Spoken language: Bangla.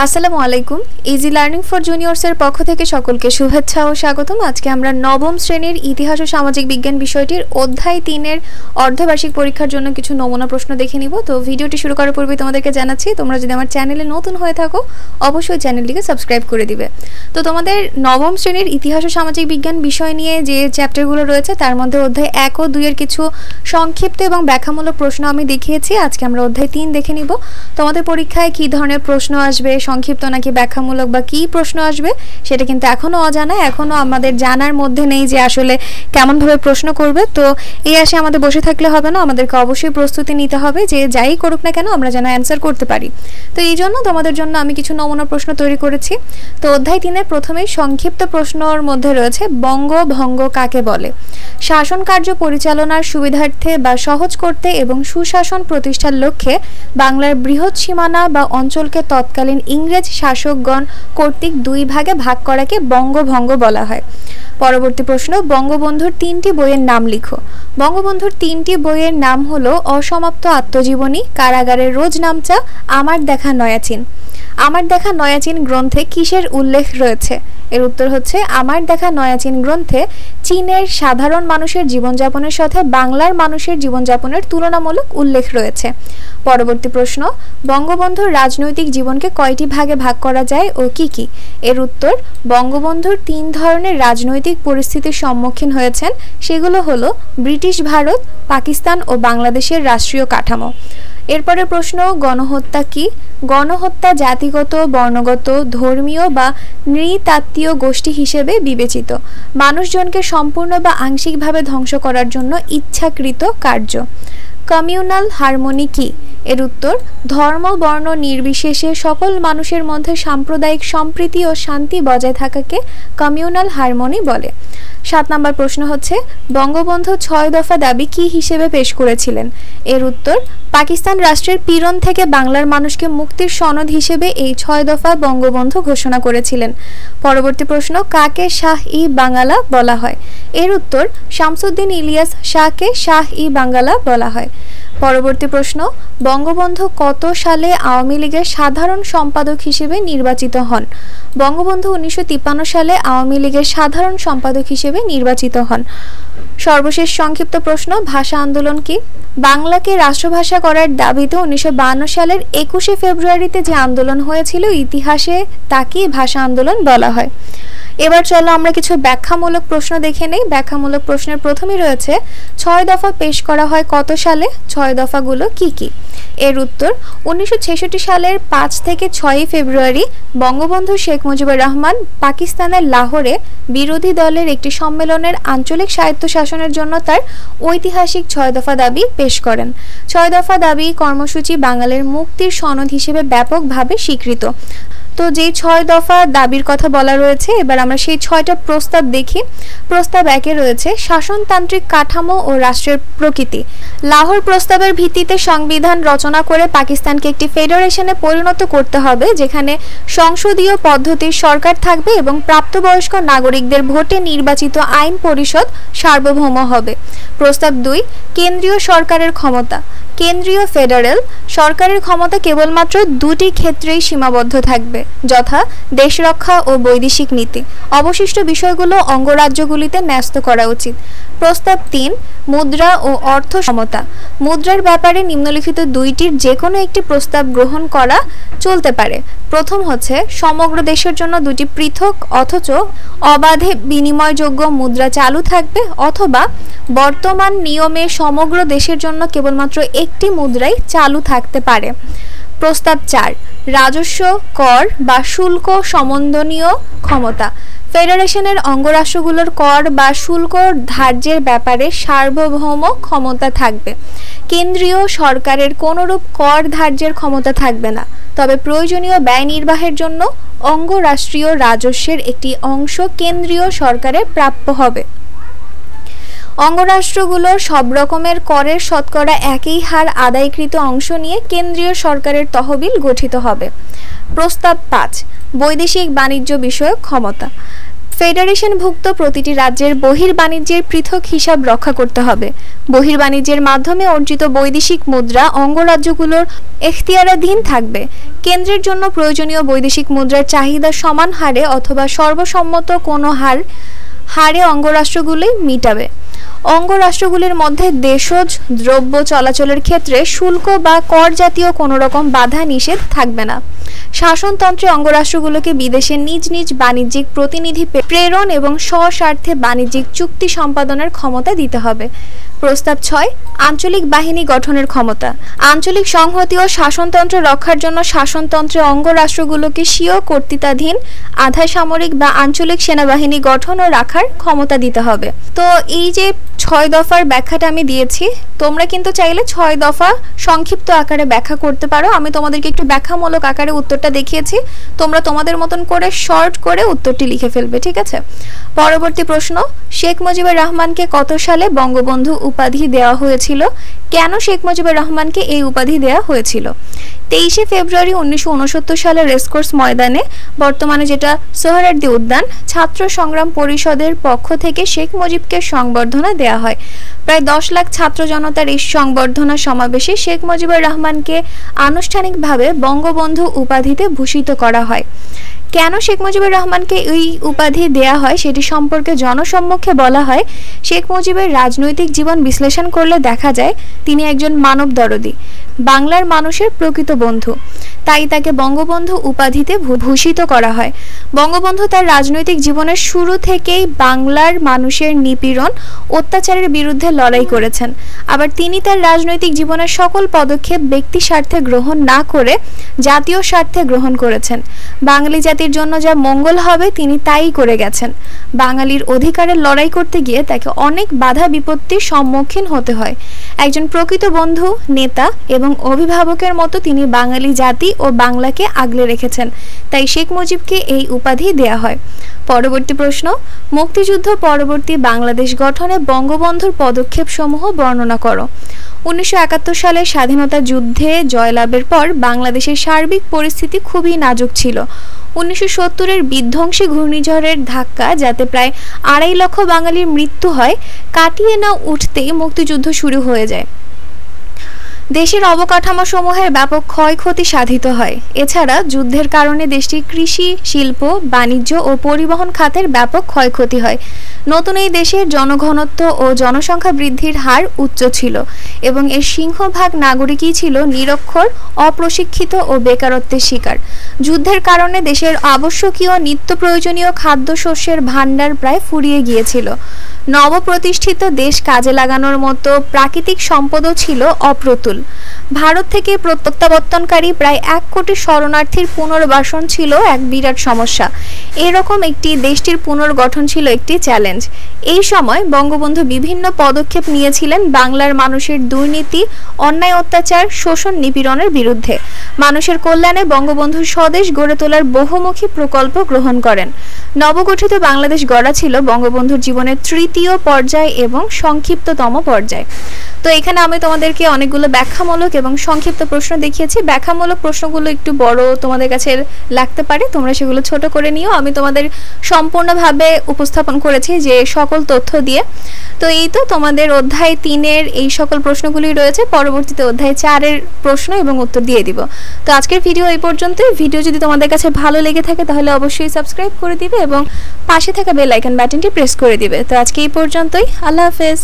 আসসালামু আলাইকুম। ইজি লার্নিং ফর জুনিয়র্সের পক্ষ থেকে সকলকে শুভেচ্ছা ও স্বাগতম। আজকে আমরা নবম শ্রেণীর ইতিহাস ও সামাজিক বিজ্ঞান বিষয়টির অধ্যায় 3-এর অর্ধবার্ষিক পরীক্ষার জন্য কিছু নমুনা প্রশ্ন দেখে নিব। তো ভিডিওটি শুরু করার পূর্বে তোমাদেরকে জানাচ্ছি, তোমরা যদি আমার চ্যানেলে নতুন হয়ে থাকো অবশ্যই চ্যানেলটিকে সাবস্ক্রাইব করে দিবে। তো তোমাদের নবম শ্রেণীর ইতিহাস ও সামাজিক বিজ্ঞান বিষয় নিয়ে যে চ্যাপ্টারগুলো রয়েছে তার মধ্যে অধ্যায় 1 ও 2-এর কিছু সংক্ষিপ্ত এবং ব্যাখ্যামূলক প্রশ্ন আমি দেখিয়েছি। আজকে আমরা অধ্যায় 3 দেখে নিব। তোমাদের পরীক্ষায় কী ধরনের প্রশ্ন আসবে, সংক্ষিপ্ত নাকি ব্যাখ্যামূলক বা কী প্রশ্ন আসবে সেটা কিন্তু এখনও অজানা, এখনও আমাদের জানার মধ্যে নেই যে আসলে কেমনভাবে প্রশ্ন করবে। তো এই আসে আমাদের বসে থাকলে হবে না, আমাদেরকে অবশ্যই প্রস্তুতি নিতে হবে যে যাই করুক না কেন আমরা যেন অ্যান্সার করতে পারি। তো এই জন্য তোমাদের জন্য আমি কিছু নমুনা প্রশ্ন তৈরি করেছি। তো অধ্যায় 3-এর প্রথমেই সংক্ষিপ্ত প্রশ্নর মধ্যে রয়েছে বঙ্গভঙ্গ কাকে বলে। শাসন কার্য পরিচালনার সুবিধার্থে বা সহজ করতে এবং সুশাসন প্রতিষ্ঠার লক্ষ্যে বাংলার বৃহৎ সীমানা বা অঞ্চলকে তৎকালীন ইংরেজ শাসকগণ কর্তৃক দুই ভাগে ভাগ করাকে বঙ্গভঙ্গ বলা হয়। পরবর্তী প্রশ্ন, বঙ্গবন্ধুর 3টি বইয়ের নাম লিখো। বঙ্গবন্ধুর 3টি বইয়ের নাম হলো অসমাপ্ত আত্মজীবনী, কারাগারের রোজ নামচা, আমার দেখা নয়াচিন। আমার দেখা নয়াচিন গ্রন্থে কিসের উল্লেখ রয়েছে? এর উত্তর হচ্ছে আমার দেখা নয়াচিন গ্রন্থে চীনের সাধারণ মানুষের জীবনযাপনের সাথে বাংলার মানুষের জীবনযাপনের তুলনামূলক উল্লেখ রয়েছে। পরবর্তী প্রশ্ন, বঙ্গবন্ধুর রাজনৈতিক জীবনকে কয়টি ভাগে ভাগ করা যায় ও কি কি? এর উত্তর, বঙ্গবন্ধুর 3 ধরনের রাজনৈতিক পরিস্থিতির সম্মুখীন হয়েছেন, সেগুলো হলো ব্রিটিশ ভারত, পাকিস্তান ও বাংলাদেশের রাষ্ট্রীয় কাঠামো। এরপরের প্রশ্ন, গণহত্যা কি? গণহত্যা জাতিগত, বর্ণগত, ধর্মীয় বা নৃতাত্ত্বীয় গোষ্ঠী হিসেবে বিবেচিত মানুষজনকে সম্পূর্ণ বা আংশিকভাবে ধ্বংস করার জন্য ইচ্ছাকৃত কার্য। কমিউনাল হারমোনি কি? এর উত্তর, ধর্ম বর্ণ নির্বিশেষে সকল মানুষের মধ্যে সাম্প্রদায়িক সম্প্রীতি ও শান্তি বজায় থাকাকে কমিউনাল হারমোনি বলে। 7 নম্বর প্রশ্ন হচ্ছে, বঙ্গবন্ধু 6 দফা দাবি কি হিসেবে পেশ করেছিলেন? এর উত্তর, পাকিস্তান রাষ্ট্রের পীড়ন থেকে বাংলার মানুষকে মুক্তির সনদ হিসেবে এই 6 দফা বঙ্গবন্ধু ঘোষণা করেছিলেন। পরবর্তী প্রশ্ন, কাকে শাহ-ই বাঙ্গালা বলা হয়? এর উত্তর, শামসুদ্দিন ইলিয়াস শাহকে শাহ-ই বাঙ্গালা বলা হয়। পরবর্তী প্রশ্ন, বঙ্গবন্ধু কত সালে আওয়ামী লীগের সাধারণ সম্পাদক হিসেবে নির্বাচিত হন? বঙ্গবন্ধু 1953 সালে আওয়ামী লীগের সাধারণ সম্পাদক হিসেবে নির্বাচিত হন। সর্বশেষ সংক্ষিপ্ত প্রশ্ন, ভাষা আন্দোলন কি? বাংলাকে রাষ্ট্রভাষা করার দাবিতে 1952 সালের 21শে ফেব্রুয়ারিতে যে আন্দোলন হয়েছিল ইতিহাসে তাকে ভাষা আন্দোলন বলা হয়। এবার চলো আমরা কিছু ব্যাখ্যামূলক প্রশ্ন দেখে নেই। ব্যাখ্যামূলক প্রশ্নের প্রথমেই রয়েছে 6 দফা পেশ করা হয় কত সালে? 6 দফাগুলো কি কি? এর উত্তর, 1966 সালের 5 থেকে 6 ফেব্রুয়ারি বঙ্গবন্ধু শেখ মুজিবুর রহমান পাকিস্তানের লাহোরে বিরোধী দলের একটি সম্মেলনের আঞ্চলিক স্বায়ত্তশাসনের জন্য তার ঐতিহাসিক 6 দফা দাবি পেশ করেন। 6 দফা দাবি কর্মসূচি বাঙালির মুক্তির সনদ হিসেবে ব্যাপকভাবে স্বীকৃত। তো যেই 6 দফা দাবির কথা বলা রয়েছে, এবার আমরা সেই 6টা প্রস্তাব দেখি। প্রস্তাব 1-এ রয়েছে শাসনতান্ত্রিক কাঠামো ও রাষ্ট্রের প্রকৃতি। লাহোর প্রস্তাবের ভিত্তিতে সংবিধান রচনা করে পাকিস্তানকে একটি ফেডারেশনে পরিণত করতে হবে, যেখানে সংসদীয় পদ্ধতির সরকার থাকবে এবং প্রাপ্তবয়স্ক নাগরিকদের ভোটে নির্বাচিত আইন পরিষদ সার্বভৌম হবে। প্রস্তাব 2, কেন্দ্রীয় সরকারের ক্ষমতা। কেন্দ্রীয় ফেডারেল সরকারের ক্ষমতা কেবলমাত্র 2টি ক্ষেত্রেই সীমাবদ্ধ থাকবে, যথা দেশ রক্ষা ও বৈদেশিক নীতি। অবশিষ্ট বিষয়গুলো অঙ্গরাজ্যগুলিতে ন্যস্ত করা উচিত। প্রস্তাব 3, মুদ্রা ও অর্থ সমতা। মুদ্রার ব্যাপারে নিম্নলিখিত 2টির যে কোনো একটি প্রস্তাব গ্রহণ করা চলতে পারে। প্রথম হচ্ছে, সমগ্র দেশের জন্য 2টি পৃথক অথচ অবাধে বিনিময়যোগ্য মুদ্রা চালু থাকবে, অথবা বর্তমান নিয়মে সমগ্র দেশের জন্য কেবলমাত্র একটি মুদ্রাই চালু থাকতে পারে। প্রস্তাব 4, রাজস্ব, কর বা শুল্ক সমন্বনীয় ক্ষমতা। ফেডারেশনের অঙ্গরাষ্ট্রগুলোর কর বা শুল্ক ধার্যের ব্যাপারে সার্বভৌম ক্ষমতা থাকবে। কেন্দ্রীয় সরকারের কোনরূপ কর ধার্যের ক্ষমতা থাকবে না, তবে প্রয়োজনীয় ব্যয় নির্বাহের জন্য অঙ্গরাষ্ট্রীয় রাজস্বের একটি অংশ কেন্দ্রীয় সরকারের প্রাপ্য হবে। অঙ্গরাষ্ট্রগুলোর সব রকমের করের শতকরা একই হার আদায়কৃত অংশ নিয়ে কেন্দ্রীয় সরকারের তহবিল গঠিত হবে। প্রস্তাব 5, বৈদেশিক বাণিজ্য বিষয়ক ক্ষমতা। ফেডারেশনভুক্ত প্রতিটি রাজ্যের বহির্বাণিজ্যের পৃথক হিসাব রক্ষা করতে হবে। বহির্বাণিজ্যের মাধ্যমে অর্জিত বৈদেশিক মুদ্রা অঙ্গরাজ্যগুলোর এখতিয়ারাধীন থাকবে। কেন্দ্রের জন্য প্রয়োজনীয় বৈদেশিক মুদ্রার চাহিদা সমান হারে অথবা সর্বসম্মত কোনো হারে অঙ্গরাষ্ট্রগুলোই মিটাবে। অঙ্গরাষ্ট্রগুলির মধ্যে দেশজ দ্রব্য চলাচলের ক্ষেত্রে শুল্ক বা কর জাতীয় কোনো রকম বাধা নিষেধ থাকবে না। শাসনতন্ত্রে অঙ্গরাষ্ট্রগুলোকে বিদেশে নিজ নিজ বাণিজ্যিক প্রতিনিধি প্রেরণ এবং স্বস্বার্থে বাণিজ্যিক চুক্তি সম্পাদনের ক্ষমতা দিতে হবে। প্রস্তাব 6, আঞ্চলিক বাহিনী গঠনের ক্ষমতা। আঞ্চলিক সংহতি ও শাসনতন্ত্র রক্ষার জন্য শাসনতন্ত্রে অঙ্গরাষ্ট্রগুলোকে স্বীয় কর্তৃত্বাধীন আধা সামরিক বা আঞ্চলিক সেনাবাহিনী গঠন ও রাখার ক্ষমতা দিতে হবে। তো এই যে 6 দফার ব্যাখ্যাটা আমি দিয়েছি, তোমরা কিন্তু চাইলে 6 দফা সংক্ষিপ্ত আকারে ব্যাখ্যা করতে পারো। আমি তোমাদেরকে একটু ব্যাখ্যামূলক আকারে উত্তরটা দেখিয়েছি, তোমরা তোমাদের মতন করে শর্ট করে উত্তরটি লিখে ফেলবে, ঠিক আছে? পরবর্তী প্রশ্ন, শেখ মুজিবুর রহমানকে কত সালে বঙ্গবন্ধু উপাধি দেওয়া হয়েছিল? কেন শেখ মুজিবুর রহমানকে এই উপাধি দেওয়া হয়েছিল? 23শে ফেব্রুয়ারি 1969 সালে রেসকোর্স ময়দানে, বর্তমানে যেটা সোহরাওয়ার্দী উদ্যান, ছাত্র সংগ্রাম পরিষদের পক্ষ থেকে শেখ মুজিবকে সংবর্ধনা দেওয়া হয়। প্রায় 10 লাখ ছাত্র জনতার এই সংবর্ধনা সমাবেশে শেখ মুজিবুর রহমানকে আনুষ্ঠানিকভাবে বঙ্গবন্ধু উপাধিতে ভূষিত করা হয়। কেন শেখ মুজিবুর রহমানকে এই উপাধি দেয়া হয় সেটি সম্পর্কে জনসম্মুখে বলা হয়, শেখ মুজিবের রাজনৈতিক জীবন বিশ্লেষণ করলে দেখা যায় তিনি একজন মানব দরদী, বাংলার মানুষের প্রকৃত বন্ধু। তাই তাকে বঙ্গবন্ধু উপাধিতে ভূষিত করা হয়। বঙ্গবন্ধু তার রাজনৈতিক জীবনের শুরু থেকেই বাংলার মানুষের নিপীড়ন, অত্যাচারের বিরুদ্ধে লড়াই করেছেন। আবার তিনি তার রাজনৈতিক জীবনের সকল পদক্ষেপ ব্যক্তি স্বার্থে গ্রহণ না করে জাতীয় স্বার্থে গ্রহণ করেছেন। বাঙালি জাতির জন্য যা মঙ্গল হবে তিনি তাই করে গেছেন। বাঙালির অধিকারের লড়াই করতে গিয়ে তাকে অনেক বাধা বিপত্তির সম্মুখীন হতে হয়। একজন প্রকৃত বন্ধু, নেতা এবং অভিভাবকের মতো তিনি বাঙালি জাতি ও বাংলাকে আগলে রেখেছেন। তাই শেখ মুজিবকে এই উপাধি দেয়া হয়। পরবর্তী প্রশ্ন, মুক্তিযুদ্ধ পরবর্তী বাংলাদেশ গঠনে বঙ্গবন্ধুর পদক্ষেপসমূহ বর্ণনা করো। 1971 সালের স্বাধীনতা যুদ্ধে জয়লাভের পর বাংলাদেশের সার্বিক পরিস্থিতি খুবই নাজুক ছিল। 1970-এর বিধ্বংসী ঘূর্ণিঝড়ের ধাক্কা, যাতে প্রায় 2.5 লক্ষ বাঙালির মৃত্যু হয়, কাটিয়ে না উঠতেই মুক্তিযুদ্ধ শুরু হয়ে যায়। দেশের অবকাঠামো সমূহের ব্যাপক ক্ষয়ক্ষতি সাধিত হয়। এছাড়া যুদ্ধের কারণে দেশটির কৃষি, শিল্প, বাণিজ্য ও পরিবহন খাতের ব্যাপক ক্ষয়ক্ষতি হয়। নতুন এই দেশের জনঘনত্ব ও জনসংখ্যা বৃদ্ধির হার উচ্চ ছিল এবং এর সিংহভাগ নাগরিকই ছিল নিরক্ষর, অপ্রশিক্ষিত ও বেকারত্বের শিকার। যুদ্ধের কারণে দেশের আবশ্যকীয় নিত্য প্রয়োজনীয় খাদ্যশস্যের ভাণ্ডার প্রায় ফুরিয়ে গিয়েছিল। নবপ্রতিষ্ঠিত দেশ কাজে লাগানোর মতো প্রাকৃতিক সম্পদও ছিল অপ্রতুল। ভারত থেকে প্রত্যাবর্তনকারী প্রায় 1 কোটি শরণার্থীর পুনর্বাসন ছিল এক বিরাট সমস্যা। এরকম একটি দেশটির পুনর্গঠন ছিল একটি চ্যালেঞ্জ। এই সময় বঙ্গবন্ধু বিভিন্ন পদক্ষেপ নিয়েছিলেন বাংলার মানুষের দুর্নীতি, অন্যায়, অত্যাচার, শোষণ, নিপীড়নের বিরুদ্ধে। মানুষের কল্যাণে বঙ্গবন্ধু স্বদেশ গড়ে তোলার বহুমুখী প্রকল্প গ্রহণ করেন। নবগঠিত বাংলাদেশ গড়া ছিল বঙ্গবন্ধুর জীবনের 3য় পর্যায় এবং সংক্ষিপ্ততম পর্যায়। তো এখানে আমি তোমাদেরকে অনেকগুলো ব্যাখ্যামূলক এবং সংক্ষিপ্ত প্রশ্ন দেখিয়েছি। ব্যাখ্যামূলক প্রশ্নগুলো একটু বড় তোমাদের কাছে লাগতে পারে, তোমরা সেগুলো ছোট করে নিও। আমি তোমাদের সম্পূর্ণভাবে উপস্থাপন করেছি যে সকল তথ্য দিয়ে। তো এই তো তোমাদের অধ্যায় 3-এর এই সকল প্রশ্নগুলি রয়েছে। পরবর্তীতে অধ্যায় 4-এর প্রশ্ন এবং উত্তর দিয়ে দিব। তো আজকের ভিডিও এই পর্যন্তই। ভিডিও যদি তোমাদের কাছে ভালো লেগে থাকে তাহলে অবশ্যই সাবস্ক্রাইব করে দিবে এবং পাশে থাকা বেল আইকন বাটনটি প্রেস করে দিবে। তো আজকে এই পর্যন্তই। আল্লাহ হাফেজ।